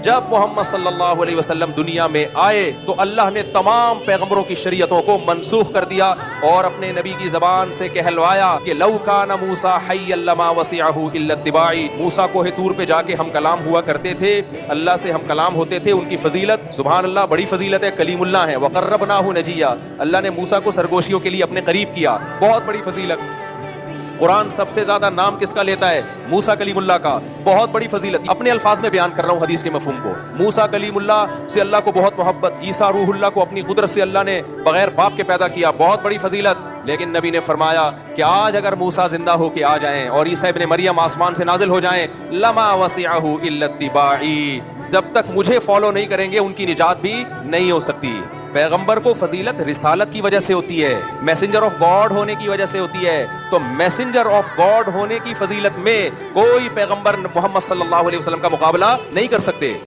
جب محمد صلی اللہ علیہ وسلم دنیا میں آئے تو اللہ نے تمام پیغمبروں کی شریعتوں کو منسوخ کر دیا اور اپنے نبی کی زبان سے کہلوایا کہ لو کان موسیٰ حیا لما وسعہ الا اتباعی، موسیٰ کوہ طور پہ جا کے ہم کلام ہوا کرتے تھے، اللہ سے ہم کلام ہوتے تھے، ان کی فضیلت سبحان اللہ بڑی فضیلت ہے، کلیم اللہ ہے، وقربناہ نجیا، اللہ نے موسیٰ کو سرگوشیوں کے لیے اپنے قریب کیا، بہت بڑی فضیلت۔ قرآن سب سے زیادہ نام کس کا لیتا ہے؟ موسیٰ کلیم اللہ کا، بہت بڑی فضیلت۔ اپنے الفاظ میں بیان کر رہا ہوں حدیث کے مفہوم کو۔ موسیٰ کلیم اللہ سے اللہ کو بہت محبت، عیسیٰ روح اللہ کو اپنی قدرت سے اللہ نے بغیر باپ کے پیدا کیا، بہت بڑی فضیلت۔ لیکن نبی نے فرمایا کہ آج اگر موسیٰ زندہ ہو کے آ جائیں اور عیسیٰ ابن مریم آسمان سے نازل ہو جائیں، لما وسعہ الا اتباعی، جب تک مجھے فالو نہیں کریں گے ان کی نجات بھی نہیں ہو سکتی۔ پیغمبر کو فضیلت رسالت کی وجہ سے ہوتی ہے، میسنجر آف گاڈ ہونے کی وجہ سے ہوتی ہے، تو میسنجر آف گاڈ ہونے کی فضیلت میں کوئی پیغمبر محمد صلی اللہ علیہ وسلم کا مقابلہ نہیں کر سکتے۔